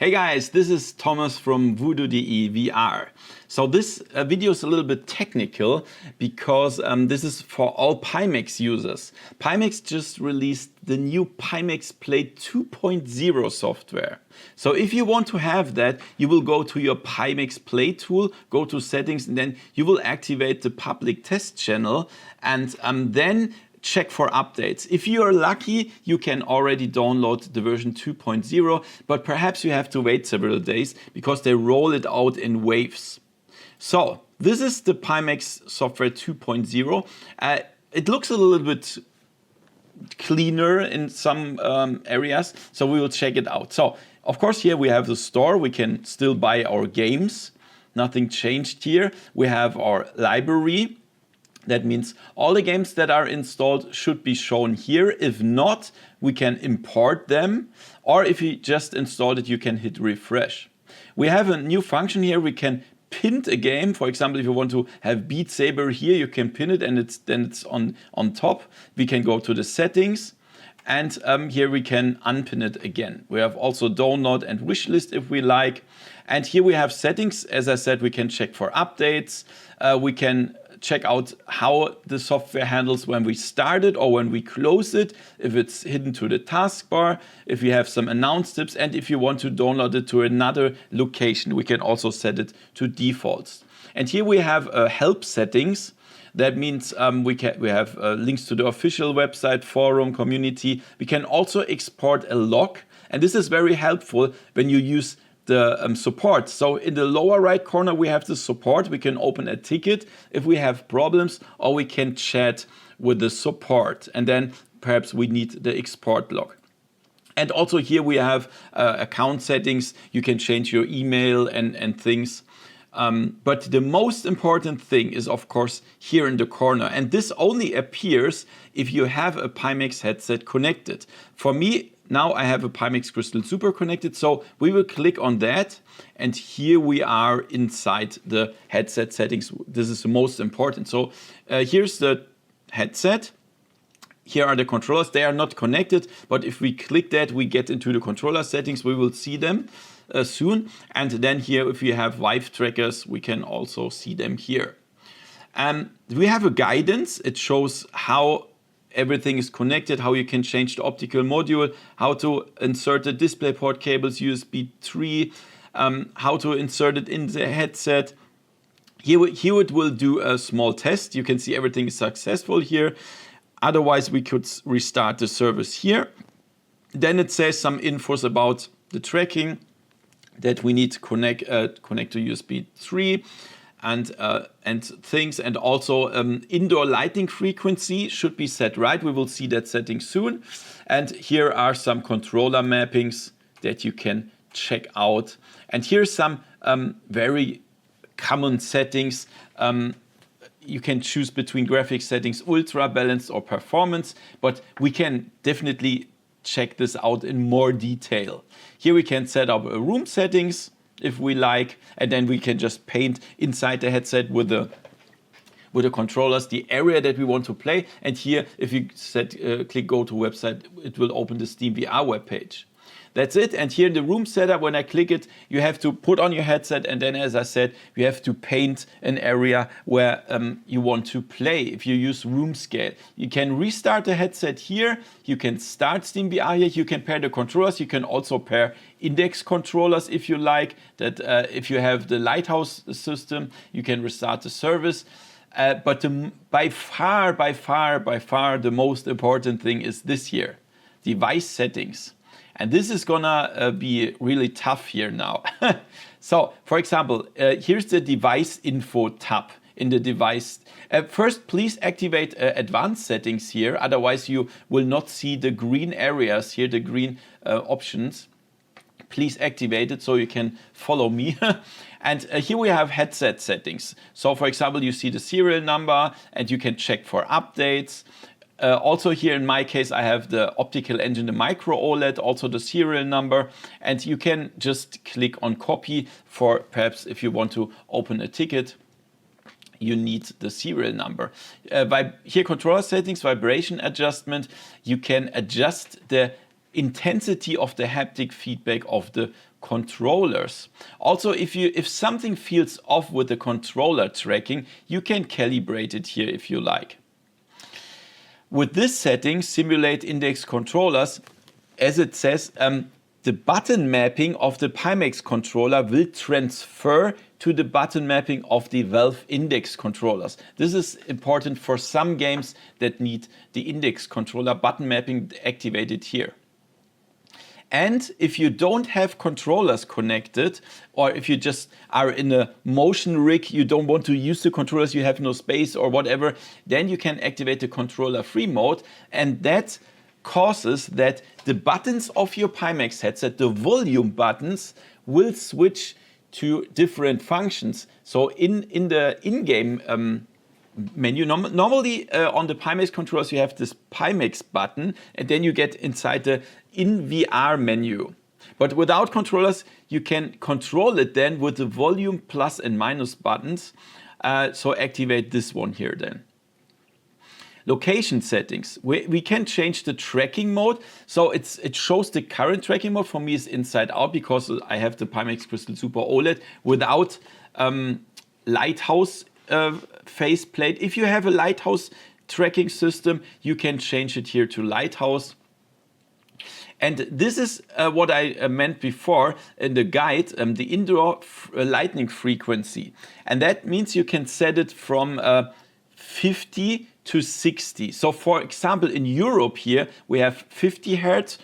Hey guys, this is Thomas from Voodoo.de VR. So this video is a little bit technical because this is for all Pimax users. Pimax just released the new Pimax Play 2.0 software. So if you want to have that, you will go to your Pimax Play tool, go to settings, and then you will activate the public test channel, and then check for updates. If you are lucky, you can already download the version 2.0, but perhaps you have to wait several days because they roll it out in waves. So this is the Pimax software 2.0. It looks a little bit cleaner in some areas, so we will check it out. So of course here we have the store. We can still buy our games. Nothing changed here. We have our library. That means all the games that are installed should be shown here. If not, we can import them. Or if you just installed it, you can hit refresh. We have a new function here. We can pin a game. For example, if you want to have Beat Saber here, you can pin it and then it's on top. We can go to the settings. And here we can unpin it again. We have also download and wish list if we like. And here we have settings. As I said, we can check for updates. We can check out how the software handles when we start it or when we close it, if it's hidden to the taskbar, if you have some announce tips, and if you want to download it to another location, we can also set it to defaults. And here we have help settings. That means we have links to the official website, forum, community. We can also export a log, and this is very helpful when you use the support. So in the lower right corner we have the support. We can open a ticket if we have problems, or we can chat with the support, and then perhaps we need the export log. And also here we have account settings. You can change your email and things. But the most important thing is of course here in the corner, and this only appears if you have a Pimax headset connected. For me, now I have a Pimax Crystal Super connected, so we will click on that, and here we are inside the headset settings. This is the most important. So here's the headset. Here are the controllers. They are not connected, but if we click that, we get into the controller settings. We will see them soon. And then here, if you have Vive trackers, we can also see them here. We have a guidance. It shows how everything is connected, how you can change the optical module, how to insert the DisplayPort cables, USB 3, how to insert it in the headset. Here it will do a small test. You can see everything is successful here. Otherwise, we could restart the service here. Then it says some infos about the tracking, that we need to connect to USB 3. And things, and also indoor lighting frequency should be set right. We will see that setting soon. And here are some controller mappings that you can check out. And here's some very common settings. You can choose between graphics settings, ultra, balanced, or performance, but we can definitely check this out in more detail. Here we can set up room settings if we like, and then we can just paint inside the headset with the controllers the area that we want to play. And here, if you click go to website, it will open the Steam VR web page. That's it. And here in the room setup, when I click it, you have to put on your headset, and then, as I said, you have to paint an area where you want to play. If you use room scale, you can restart the headset here. You can start Steam VR here. You can pair the controllers. You can also pair index controllers if you like. That if you have the Lighthouse system, you can restart the service. But by far, the most important thing is this here, device settings. And this is gonna be really tough here now. So, for example, here's the device info tab in the device. First, please activate advanced settings here. Otherwise, you will not see the green areas here, the green options. Please activate it so you can follow me. And here we have headset settings. So, for example, you see the serial number, and you can check for updates. Also here in my case, I have the optical engine, the micro OLED, also the serial number, and you can just click on copy for perhaps if you want to open a ticket. You need the serial number. Here controller settings, vibration adjustment, you can adjust the intensity of the haptic feedback of the controllers. Also, if something feels off with the controller tracking, you can calibrate it here if you like. With this setting, simulate index controllers, as it says, the button mapping of the Pimax controller will transfer to the button mapping of the Valve index controllers. This is important for some games that need the index controller button mapping activated here. And if you don't have controllers connected, or if you just are in a motion rig, you don't want to use the controllers, you have no space or whatever, then you can activate the controller free mode, and that causes that the buttons of your Pimax headset, the volume buttons, will switch to different functions. So in the in-game menu, normally on the Pimax controllers you have this Pimax button, and then you get inside the in VR menu. But without controllers you can control it then with the volume plus and minus buttons. So activate this one here then. Location settings. We can change the tracking mode. So it shows the current tracking mode. For me is inside out because I have the Pimax Crystal Super OLED without lighthouse faceplate. If you have a lighthouse tracking system, you can change it here to lighthouse. And this is what I meant before in the guide, the indoor lightning frequency. And that means you can set it from 50 to 60. So for example, in Europe here, we have 50 hertz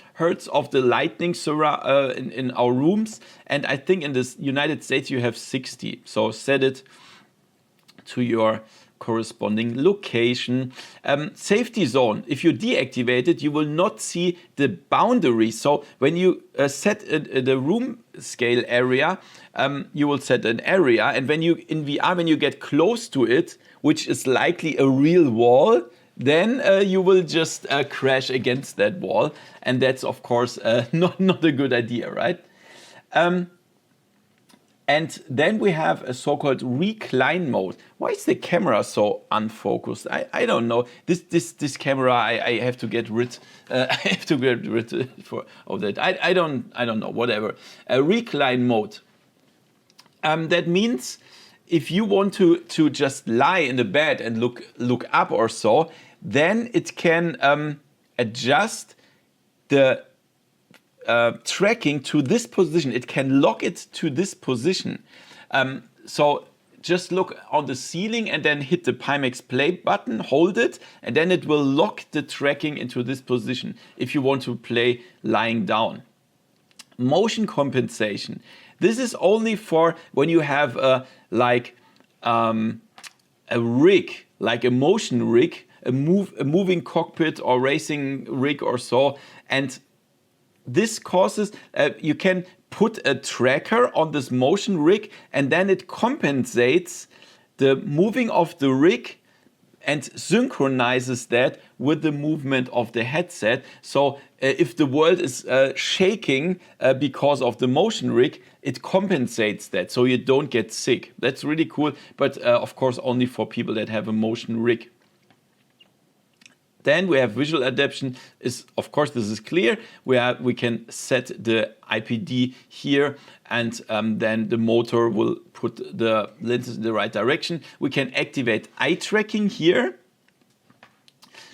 of the lightning in our rooms. And I think in the United States, you have 60. So set it to your corresponding location. Safety zone, if you deactivate it, you will not see the boundary. So when you set the room scale area, you will set an area, and when you in VR, when you get close to it, which is likely a real wall, then you will just crash against that wall, and that's of course not a good idea, right? And then we have a so-called recline mode. Why is the camera so unfocused? I don't know. This camera I have to get rid. I have to get rid of that. I don't know. Whatever. A recline mode. That means if you want to just lie in the bed and look up or so, then it can adjust the tracking to this position. It can lock it to this position. So just look on the ceiling and then hit the Pimax play button, hold it, and then it will lock the tracking into this position if you want to play lying down. Motion compensation. This is only for when you have a rig, like a motion rig, a moving cockpit or racing rig or so, and this causes, you can put a tracker on this motion rig, and then it compensates the moving of the rig and synchronizes that with the movement of the headset. So if the world is shaking because of the motion rig, it compensates that so you don't get sick. That's really cool, but of course only for people that have a motion rig. Then we have visual adaptation. Of course, this is clear. We can set the IPD here, and then the motor will put the lenses in the right direction. We can activate eye tracking here.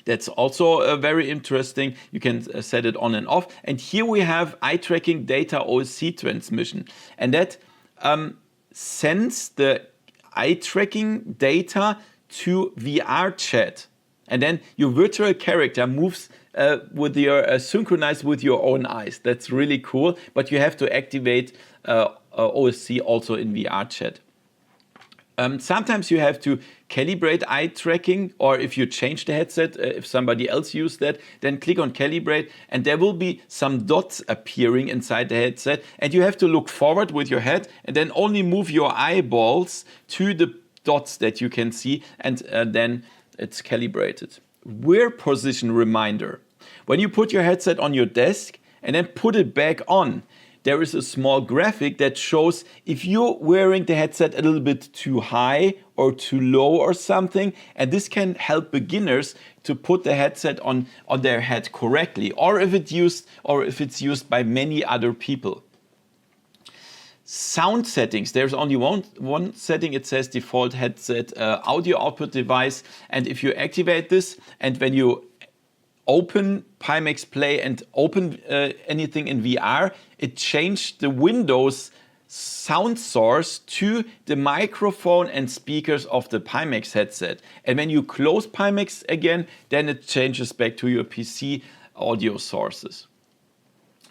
That's also very interesting. You can set it on and off. And here we have eye tracking data OSC transmission, and that sends the eye tracking data to VR chat. And then your virtual character moves with your synchronized with your own eyes. That's really cool. But you have to activate OSC also in VR chat. Sometimes you have to calibrate eye tracking, or if you change the headset, if somebody else used that, then click on calibrate, and there will be some dots appearing inside the headset, and you have to look forward with your head and then only move your eyeballs to the dots that you can see, and then it's calibrated. Wear position reminder. When you put your headset on your desk and then put it back on, there is a small graphic that shows if you're wearing the headset a little bit too high or too low or something, and this can help beginners to put the headset on their head correctly, or if it's used by many other people. Sound settings, there's only one setting. It says default headset audio output device, and if you activate this, and when you open Pimax Play and open anything in VR, it changed the Windows sound source to the microphone and speakers of the Pimax headset. And when you close Pimax again, then it changes back to your PC audio sources.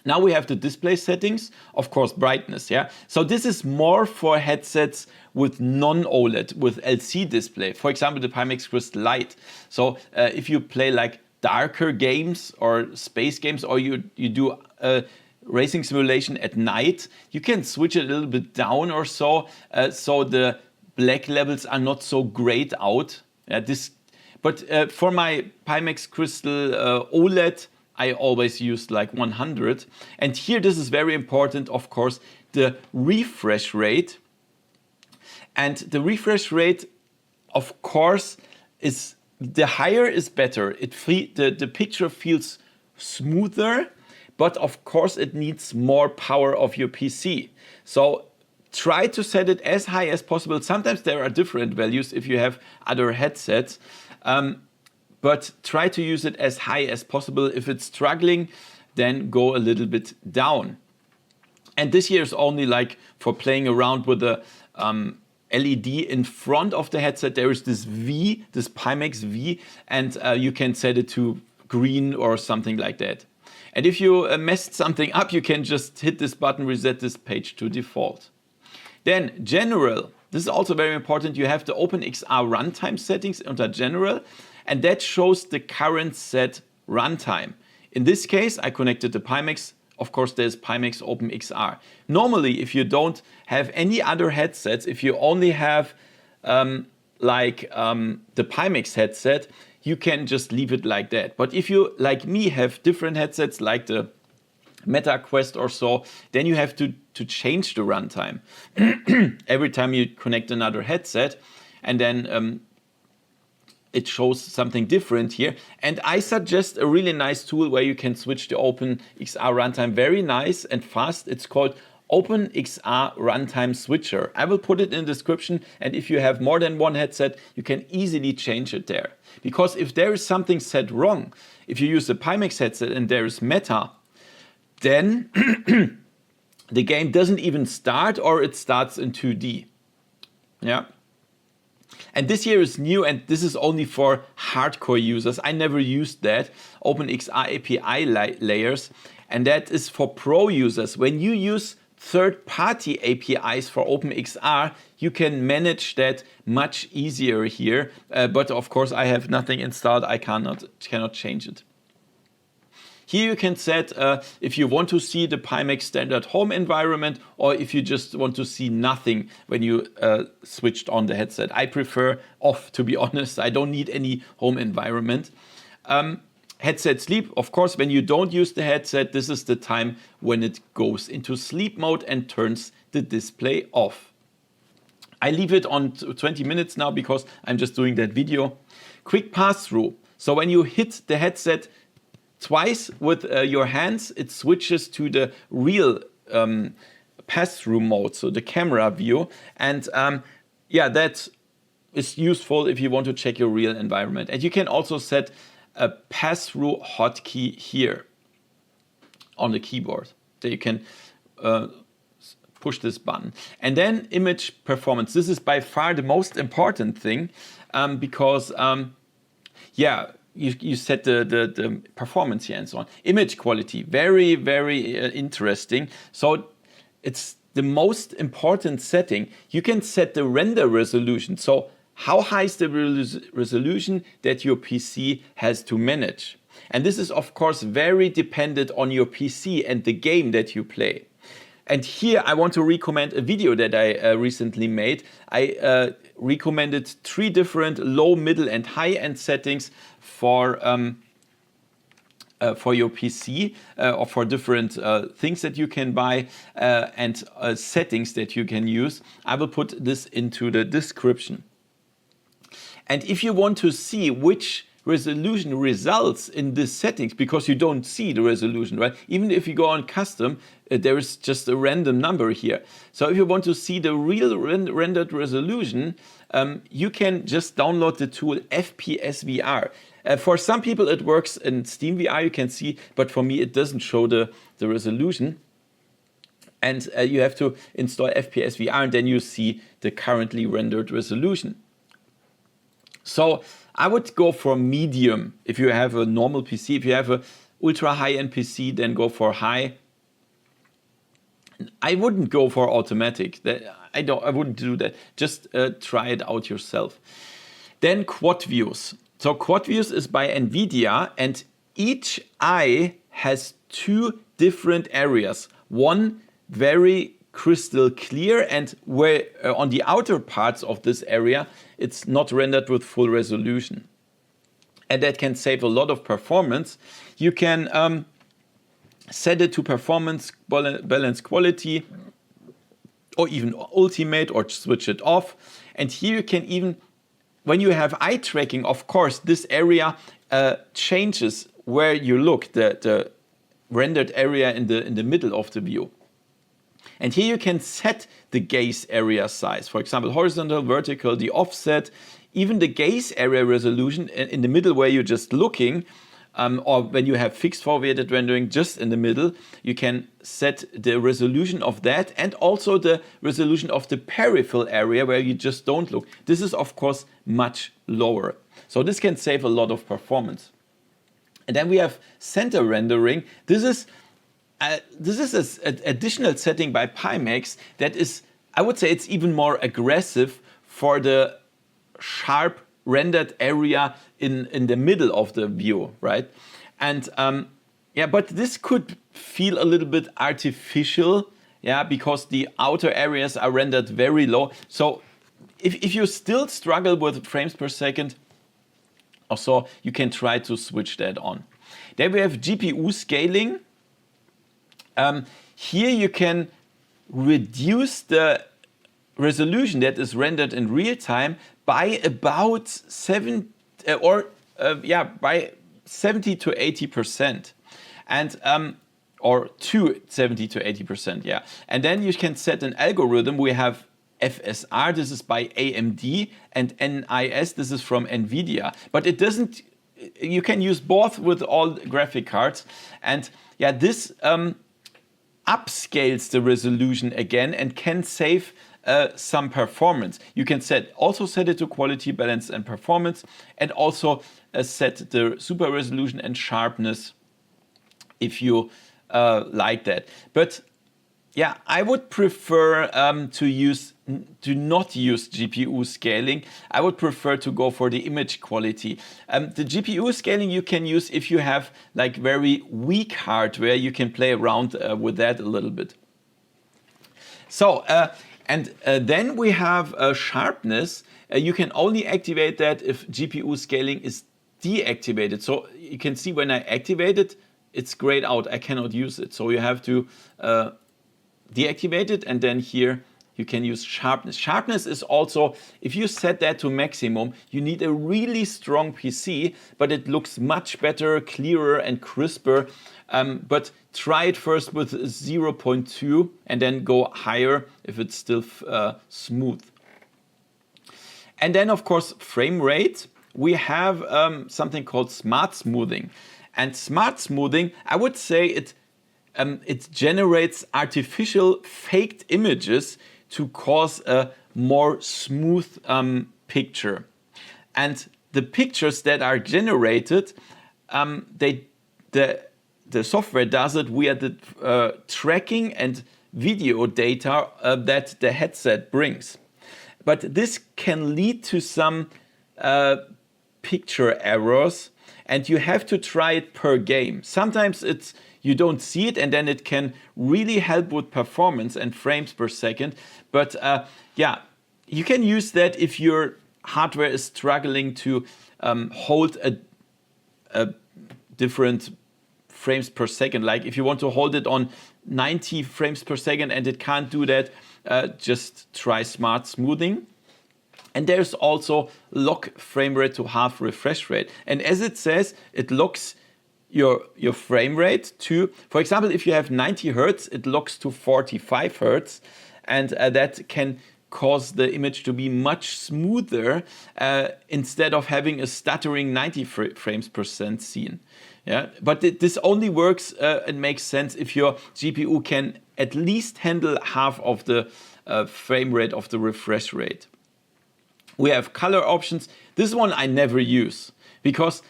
Now we have the display settings, of course, brightness, yeah? So this is more for headsets with non-OLED, with LC display. For example, the Pimax Crystal Light. So if you play like darker games or space games, or you do racing simulation at night, you can switch it a little bit down or so, so the black levels are not so grayed out. But for my Pimax Crystal OLED, I always used like 100. And here, this is very important, of course, the refresh rate. And the refresh rate, of course, is the higher is better. The picture feels smoother, but of course it needs more power of your PC. So try to set it as high as possible. Sometimes there are different values if you have other headsets. But try to use it as high as possible. If it's struggling, then go a little bit down. And this here is only like for playing around with the LED in front of the headset. There is this V, this Pimax V, and you can set it to green or something like that. And if you messed something up, you can just hit this button, reset this page to default. Then general, this is also very important. You have the OpenXR runtime settings under general, and that shows the current set runtime. In this case, I connected the Pimax. Of course, there's Pimax OpenXR. Normally, if you don't have any other headsets, if you only have the Pimax headset, you can just leave it like that. But if you, like me, have different headsets like the Meta Quest or so, then you have to change the runtime every time you connect another headset, and then it shows something different here. And I suggest a really nice tool where you can switch the OpenXR runtime very nice and fast. It's called OpenXR Runtime Switcher. I will put it in the description, and if you have more than one headset, you can easily change it there. Because if there is something set wrong, if you use a Pimax headset and there is Meta, then the game doesn't even start, or it starts in 2D. Yeah. And this here is new, and this is only for hardcore users. I never used that, OpenXR API layers, and that is for pro users. When you use third-party APIs for OpenXR, you can manage that much easier here. But of course, I have nothing installed. I cannot change it. Here you can set if you want to see the Pimax standard home environment, or if you just want to see nothing when you switched on the headset. I prefer off, to be honest. I don't need any home environment. Headset sleep, of course, when you don't use the headset, this is the time when it goes into sleep mode and turns the display off. I leave it on 20 minutes now because I'm just doing that video. Quick pass-through. So when you hit the headset twice with your hands, it switches to the real pass-through mode, so the camera view. And yeah, that is useful if you want to check your real environment. And you can also set a pass-through hotkey here on the keyboard. So you can push this button. And then image performance. This is by far the most important thing because, yeah, you set the performance here and so on. Image quality, very, very interesting. So it's the most important setting. You can set the render resolution. So how high is the resolution that your PC has to manage? And this is, of course, very dependent on your PC and the game that you play. And here I want to recommend a video that I recently made. I recommended 3 different low, middle, and high-end settings for for your PC or for different things that you can buy and settings that you can use. I will put this into the description. And if you want to see which resolution results in these settings, because you don't see the resolution, right? Even if you go on custom, there is just a random number here. So if you want to see the real rendered resolution, you can just download the tool FPS VR. For some people it works in Steam VR, you can see, but for me it doesn't show the resolution. And you have to install FPS VR and then you see the currently rendered resolution. So I would go for medium if you have a normal PC. If you have a ultra high-end PC, then go for high. I wouldn't go for automatic. I wouldn't do that. Just try it out yourself. Then quad views. So quad views is by NVIDIA, and each eye has two different areas. One very crystal clear, and where on the outer parts of this area it's not rendered with full resolution, and that can save a lot of performance. You can set it to performance, balance quality, or even ultimate, or switch it off. And here you can even, when you have eye tracking, of course this area changes where you look, the rendered area in the middle of the view. And here you can set the gaze area size. For example, horizontal, vertical, the offset, even the gaze area resolution in the middle where you're just looking, or when you have fixed foveated rendering just in the middle, you can set the resolution of that and also the resolution of the peripheral area where you just don't look. This is of course much lower. So this can save a lot of performance. And then we have center rendering. This is an additional setting by Pimax that is, I would say it's even more aggressive for the sharp rendered area in the middle of the view, right? And yeah, but this could feel a little bit artificial, yeah, because the outer areas are rendered very low. So if you still struggle with frames per second or so, you can try to switch that on. Then we have GPU scaling. Here you can reduce the resolution that is rendered in real time by about 70 to 80%, and or to 70 to 80%, yeah. And then you can set an algorithm. We have FSR, this is by AMD, and NIS, this is from NVIDIA. But it doesn't. You can use both with all graphic cards, and yeah, this upscales the resolution again and can save some performance. You can also set it to quality, balance, and performance, and also set the super resolution and sharpness if you like that. But yeah, I would prefer to not use GPU scaling. I would prefer to go for the image quality. The GPU scaling you can use if you have like very weak hardware. You can play around with that a little bit. So then we have sharpness. You can only activate that if GPU scaling is deactivated. So you can see when I activate it, it's grayed out. I cannot use it. So you have to deactivate it, and then here you can use sharpness. Sharpness is also, if you set that to maximum, you need a really strong PC, but it looks much better, clearer and crisper. But try it first with 0.2 and then go higher if it's still smooth. And then of course frame rate. We have something called smart smoothing. And smart smoothing, I would say it generates artificial faked images to cause a more smooth picture. And the pictures that are generated, the software does it via the tracking and video data that the headset brings. But this can lead to some picture errors, and you have to try it per game. Sometimes you don't see it, and then it can really help with performance and frames per second. But yeah, you can use that if your hardware is struggling to hold a different frames per second. Like if you want to hold it on 90 frames per second and it can't do that, just try smart smoothing. And there's also lock frame rate to half refresh rate. And as it says, it locks your frame rate to, for example, if you have 90 Hertz, it locks to 45 Hertz. And that can cause the image to be much smoother instead of having a stuttering 90 frames per second scene. Yeah, but this only works and makes sense if your GPU can at least handle half of the frame rate of the refresh rate. We have color options. This one I never use because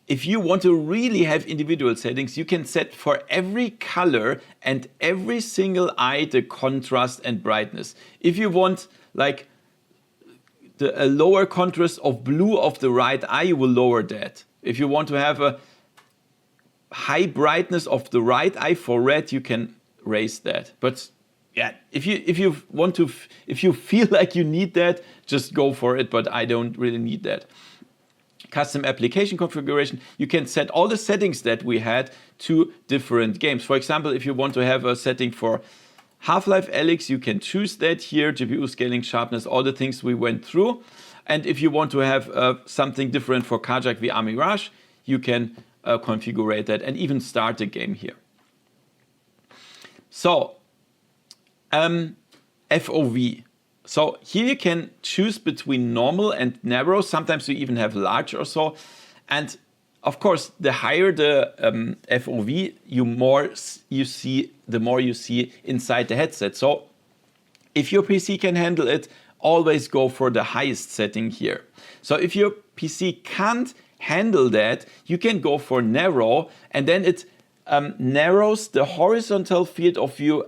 if you want to really have individual settings, you can set for every color and every single eye the contrast and brightness. If you want like a lower contrast of blue of the right eye, you will lower that. If you want to have a high brightness of the right eye for red, you can raise that. But yeah, if you feel like you need that, just go for it, but I don't really need that. Custom application configuration, you can set all the settings that we had to different games. For example, if you want to have a setting for Half-Life Alyx, you can choose that here, GPU scaling, sharpness, all the things we went through. And if you want to have something different for Carjack VR Mirage, you can configure that and even start the game here. So, FOV. So here you can choose between normal and narrow. Sometimes you even have large or so. And of course, the higher the FOV, the more you see inside the headset. So if your PC can handle it, always go for the highest setting here. So if your PC can't handle that, you can go for narrow, and then it narrows the horizontal field of view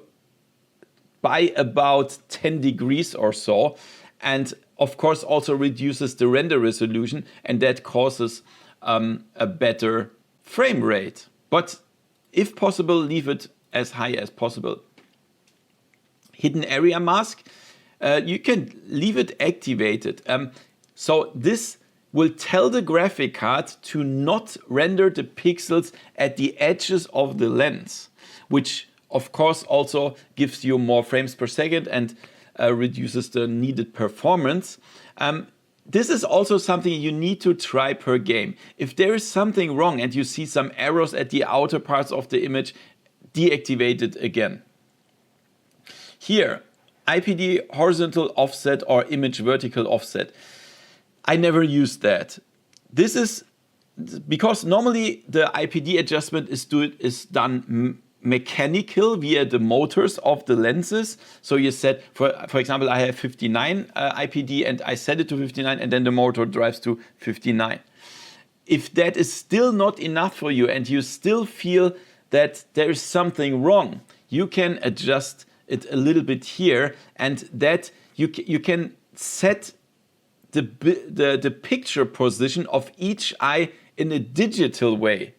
by about 10 degrees or so, and of course also reduces the render resolution, and that causes a better frame rate. But if possible, leave it as high as possible. Hidden area mask, you can leave it activated. So this will tell the graphic card to not render the pixels at the edges of the lens, which of course also gives you more frames per second and reduces the needed performance. This is also something you need to try per game. If there is something wrong and you see some errors at the outer parts of the image, deactivate it again. Here, IPD horizontal offset or image vertical offset. I never use that. This is because normally the IPD adjustment is done mechanical via the motors of the lenses. So you set, for example, I have 59 IPD and I set it to 59 and then the motor drives to 59. If that is still not enough for you and you still feel that there is something wrong, you can adjust it a little bit here, and that you can set the picture position of each eye in a digital way.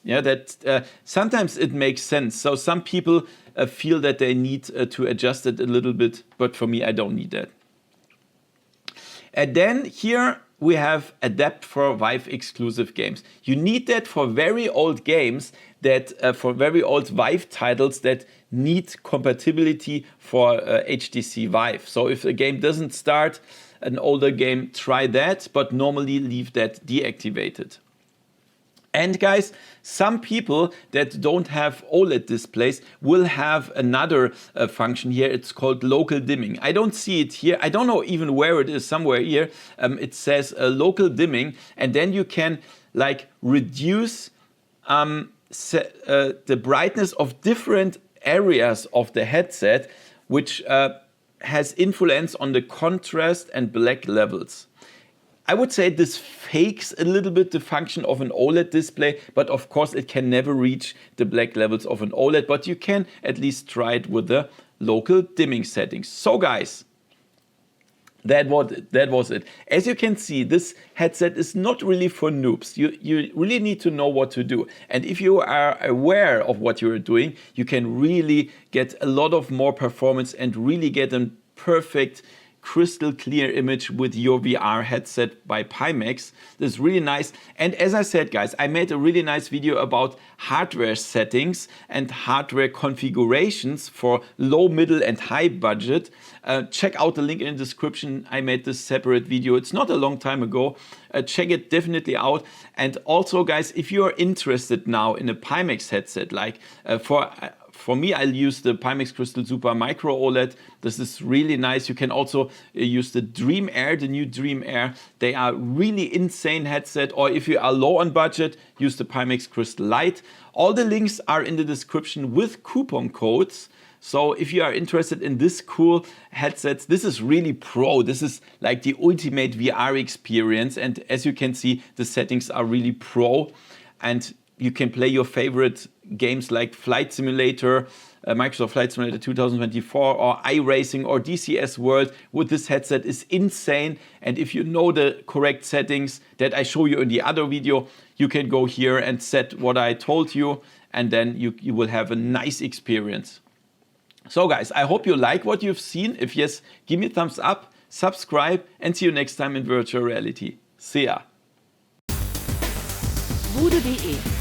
Yeah, that sometimes it makes sense. So some people feel that they need to adjust it a little bit, but for me, I don't need that. And then here we have adapt for Vive exclusive games. You need that for very old games, that for very old Vive titles that need compatibility for HTC Vive. So if a game doesn't start, an older game, try that, but normally leave that deactivated. And guys, some people that don't have OLED displays will have another function here. It's called local dimming. I don't see it here. I don't know even where it is, somewhere here. It says local dimming, and then you can like reduce the brightness of different areas of the headset, which has influence on the contrast and black levels. I would say this fakes a little bit the function of an OLED display, but of course it can never reach the black levels of an OLED, but you can at least try it with the local dimming settings. So guys, that was it. As you can see, this headset is not really for noobs. You really need to know what to do. And if you are aware of what you're doing, you can really get a lot of more performance and really get a perfect crystal clear image with your VR headset by Pimax. This is really nice. And as I said, guys, I made a really nice video about hardware settings and hardware configurations for low, middle and high budget. Check out the link in the description. I made this separate video. It's not a long time ago. Check it definitely out. And also, guys, if you are interested now in a Pimax headset, like for me, I'll use the Pimax Crystal Super Micro OLED. This is really nice. You can also use the Dream Air, the new Dream Air. They are really insane headset. Or if you are low on budget, use the Pimax Crystal Lite. All the links are in the description with coupon codes. So if you are interested in this cool headsets, this is really pro. This is like the ultimate VR experience. And as you can see, the settings are really pro. And you can play your favorite games like Flight Simulator, Microsoft Flight Simulator 2024, or iRacing or DCS World with this headset. Is insane. And if you know the correct settings that I show you in the other video, you can go here and set what I told you, and then you will have a nice experience. So guys, I hope you like what you've seen. If yes, give me a thumbs up, subscribe, and see you next time in virtual reality. See ya. Voodoo.de